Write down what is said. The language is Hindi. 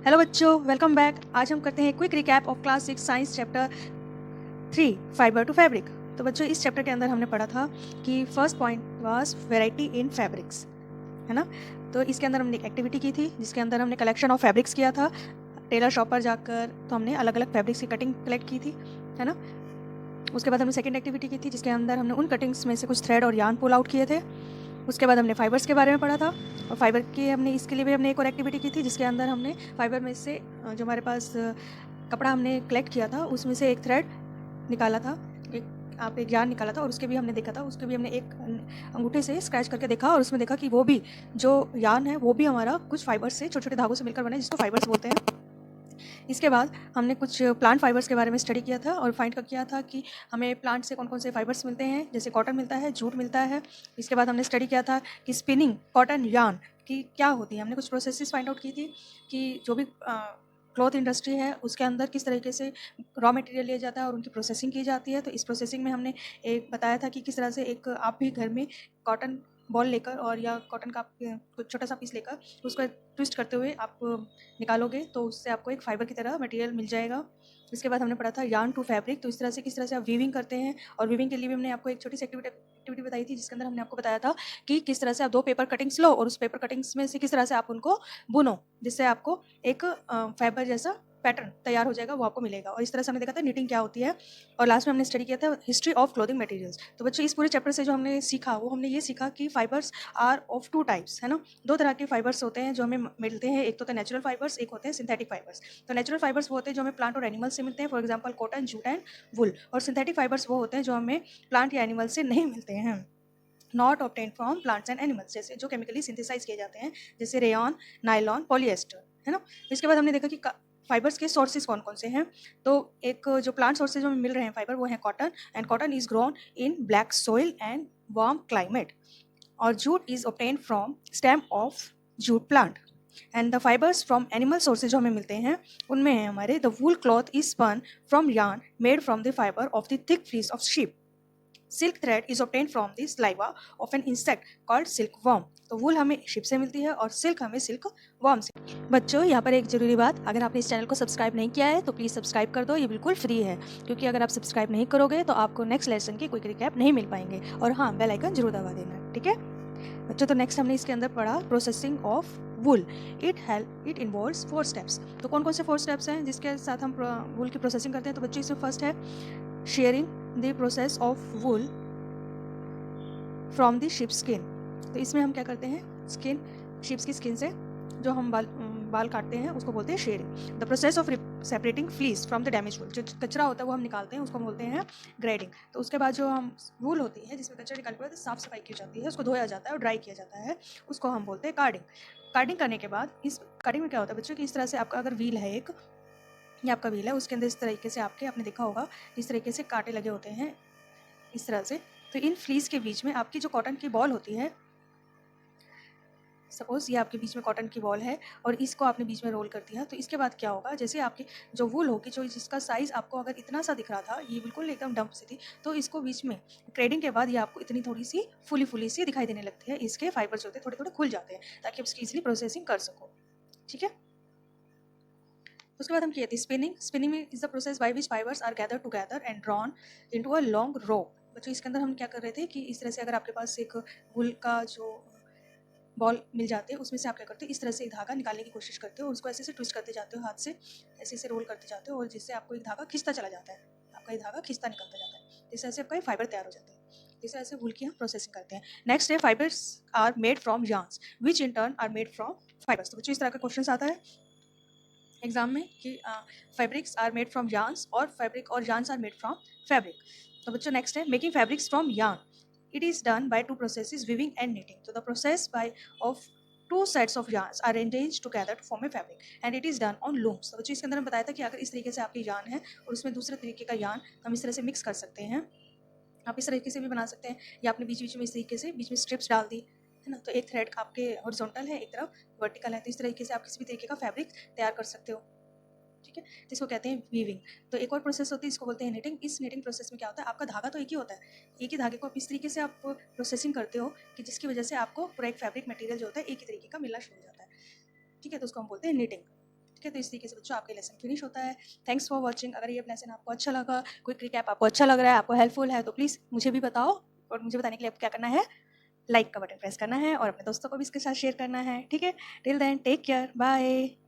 हेलो बच्चों, वेलकम बैक। आज हम करते हैं quick recap of class 6 science chapter 3 fibre to fabric. तो बच्चों, इस चैप्टर के अंदर हमने पढ़ा था कि first point was variety in fabrics, है ना। तो इसके अंदर हमने एक एक्टिविटी की थी जिसके अंदर हमने कलेक्शन ऑफ फैब्रिक्स किया था टेलर शॉप पर जाकर। तो हमने अलग अलग फैब्रिक्स की कटिंग कलेक्ट की थी, है ना। उसके बाद हमने सेकेंड एक्टिविटी की थी जिसके अंदर हमने उन कटिंग्स में से कुछ थ्रेड और यार्न पुल आउट किए थे। उसके बाद हमने फाइबर्स के बारे में पढ़ा था और फाइबर के हमने इसके लिए भी हमने एक और एक्टिविटी की थी जिसके अंदर हमने फाइबर में से जो हमारे पास कपड़ा हमने कलेक्ट किया था उसमें से एक थ्रेड निकाला था, एक यार्न निकाला था और उसके भी हमने देखा था, उसके भी हमने एक अंगूठे से स्क्रैच करके देखा और उसमें देखा कि वो भी जो यार्न है वो भी हमारा कुछ फाइबर्स से, छोटे छोटे धागों से मिलकर बना है जिसको फाइबर्स बोलते हैं। इसके बाद हमने कुछ प्लांट फाइबर्स के बारे में स्टडी किया था और फाइंड किया था कि हमें प्लांट से कौन कौन से फाइबर्स मिलते हैं, जैसे कॉटन मिलता है, जूट मिलता है। इसके बाद हमने स्टडी किया था कि स्पिनिंग कॉटन यार्न की क्या होती है। हमने कुछ प्रोसेसेस फाइंड आउट की थी कि जो भी क्लॉथ इंडस्ट्री है उसके अंदर किस तरीके से रॉ मटेरियल लिया जाता है और उनकी प्रोसेसिंग की जाती है। तो इस प्रोसेसिंग में हमने एक बताया था कि किस तरह से एक आप भी घर में कॉटन बॉल लेकर और या कॉटन का कुछ छोटा सा पीस लेकर उसको ट्विस्ट करते हुए आप निकालोगे तो उससे आपको एक फाइबर की तरह मटेरियल मिल जाएगा। इसके बाद हमने पढ़ा था यार्न टू फैब्रिक। तो इस तरह से किस तरह से आप वीविंग करते हैं और वीविंग के लिए भी हमने आपको एक छोटी सी एक्टिविटी बताई थी जिसके अंदर हमने आपको बताया था कि किस तरह से आप 2 पेपर कटिंग्स लो और उस पेपर कटिंग्स में से किस तरह से आप उनको बुनो जिससे आपको एक फाइबर जैसा पैटर्न तैयार हो जाएगा, वो आपको मिलेगा। और इस तरह से हमने देखा था नीटिंग क्या होती है और लास्ट में हमने स्टडी किया था हिस्ट्री ऑफ क्लोथिंग मटेरियल्स। तो बच्चों, इस पूरे चैप्टर से जो हमने सीखा वो हमने ये सीखा कि फाइबर्स आर ऑफ 2 टाइप्स, है ना। 2 तरह के फाइबर्स होते हैं जो हमें मिलते हैं, एक तो होते हैं नेचुरल फाइबर्स, एक होते हैं सिंथेटिक फाइबर्स। तो नेचुरल फाइबर्स वो होते हैं जो हमें प्लांट और एनिमल से मिलते हैं, for example cotton, jute and wool. और सिंथेटिक फाइबर्स वो होते हैं जो हमें प्लांट या एनिमल से नहीं मिलते हैं, not obtain from plants and animals, जैसे जो केमिकली सिंथेसाइज किए जाते हैं, जैसे रेयॉन, नायलॉन, पॉलिएस्टर, है ना। इसके बाद हमने देखा कि फाइबर्स के सोर्सेज कौन कौन से हैं। तो एक जो प्लांट सोर्सेज हमें मिल रहे हैं फाइबर वो है cotton, and cotton is grown in black soil and warm climate. और jute is obtain from stem of jute plant. And the fibres from animal sources जो हमें मिलते हैं उनमें है हमारे the wool cloth is spun from yarn made from the fibre of the thick fleece of sheep. Silk thread is obtain from the saliva of an insect called silk worm. तो वूल हमें शिप से मिलती है और सिल्क हमें सिल्क वर्म से। बच्चों, यहाँ पर एक जरूरी बात, अगर आपने इस चैनल को सब्सक्राइब नहीं किया है तो प्लीज़ सब्सक्राइब कर दो, ये बिल्कुल फ्री है। क्योंकि अगर आप सब्सक्राइब नहीं करोगे तो आपको नेक्स्ट लेसन की क्विक रिकैप नहीं मिल पाएंगे। और हाँ, बेल आइकन जरूर दबा देना, ठीक है बच्चों। तो नेक्स्ट हमने इसके अंदर पढ़ा processing of wool. It involves 4 steps. तो कौन कौन से 4 स्टेप्स हैं जिसके साथ हम वूल की प्रोसेसिंग करते हैं। तो बच्चों, इसमें फर्स्ट है sharing the process of wool from the ship skin. तो इसमें हम क्या करते हैं, स्किन, शिप्स की स्किन से जो हम बाल काटते हैं उसको बोलते हैं shearing. The process of separating fleece from the damage wool, जो कचरा होता है वो हम निकालते हैं उसको हम बोलते हैं ग्रेडिंग। तो उसके बाद जो हम वूल होती है जिसमें कचरा निकाल के बाद साफ सफाई की जाती है, उसको धोया जाता है और ड्राई किया जाता है, उसको हम बोलते हैं कार्डिंग। कार्डिंग करने के बाद इस कार्डिंग में क्या होता है बच्चों कि इस तरह से आपका अगर व्हील है एक, ये आपका व्हील है, उसके अंदर इस तरीके से आपने देखा होगा इस तरीके से कांटे लगे होते हैं इस तरह से। तो इन फ्लीस के बीच में आपकी जो कॉटन की बॉल होती है, सपोज ये आपके बीच में कॉटन की बॉल है और इसको आपने बीच में रोल कर दिया, तो इसके बाद क्या होगा, जैसे आपकी जो वूल होगी, जो जिसका साइज़ आपको अगर इतना सा दिख रहा था, ये बिल्कुल एकदम डंप सी थी, तो इसको बीच में ट्रेडिंग के बाद ये आपको इतनी थोड़ी सी फुली सी दिखाई देने लगती है। इसके फाइबर्स जो होते हैं थोड़े थोड़े खुल जाते हैं ताकि आप इसकी ईजिली प्रोसेसिंग कर सको, ठीक है। उसके बाद हम किए थे स्पिनिंग। स्पिनिंग में is the process by which fibres are gather together and drawn into a long rope. बच्चों, इसके अंदर हम क्या कर रहे थे कि इस तरह से अगर आपके पास एक वूल का जो बॉल मिल जाते हैं उसमें से आप क्या करते हो, इस तरह से एक धागा निकालने की कोशिश करते हो और उसको ऐसे से ट्विस्ट करते जाते हो, हाथ से ऐसे से रोल करते जाते हो और जिससे आपको एक धागा खींचता चला जाता है, आपका एक धागा खींचता निकलता जाता है, जिससे ऐसे आपका एक फाइबर तैयार हो जाता है। जिससे ऐसे वूल की हम प्रोसेसिंग करते हैं। नेक्स्ट है fibres are made from yarns which in turn are made from fibres. तो बच्चों, इस तरह का क्वेश्चन आता है एग्जाम में कि fabrics are made from yarns और फैब्रिक और yarns are made from fabric. तो बच्चों, नेक्स्ट है making fabrics from yarn। It is done by 2 processes, weaving and knitting. So the process of 2 sets of yarns are arranged together to form a fabric, and it is done on looms. तो बच्चों, इसके अंदर हम बताया था कि अगर इस तरीके से आपकी yarn है और उसमें दूसरे तरीके का yarn हम इस तरह से मिक्स कर सकते हैं, आप इस तरीके से भी बना सकते हैं, या आपने बीच बीच में इस तरीके से बीच में स्ट्रिप्स डाल दी, है ना। तो एक थ्रेड आपके हॉरिजॉन्टल है, एक तरफ वर्टिकल है, तो इस तरीके से आप किसी भी तरीके का फैब्रिक तैयार कर सकते हो, ठीक है। तो इसको कहते हैं वीविंग। तो एक और प्रोसेस होती है, इसको बोलते हैं निटिंग। इस निटिंग प्रोसेस में क्या होता है, आपका धागा तो एक ही होता है, एक ही धागे को आप इस तरीके से आप प्रोसेसिंग करते हो कि जिसकी वजह से आपको पूरा एक फैब्रिक मटेरियल जो होता है एक ही तरीके का मिलना शुरू हो जाता है, ठीक है। तो उसको हम बोलते हैं निटिंग, ठीक है, तो इस तरीके से बच्चों आपके लेसन फिनिश होता है। Thanks for watching. अगर ये लेसन आपको अच्छा लगा, क्विक रिकैप आपको अच्छा लग रहा है, आपको हेल्पफुल है, तो प्लीज़ मुझे भी बताओ। और मुझे बताने के लिए आपको क्या करना है, लाइक का बटन प्रेस करना है और अपने दोस्तों को भी इसके साथ शेयर करना है। ठीक है, till then take care, bye.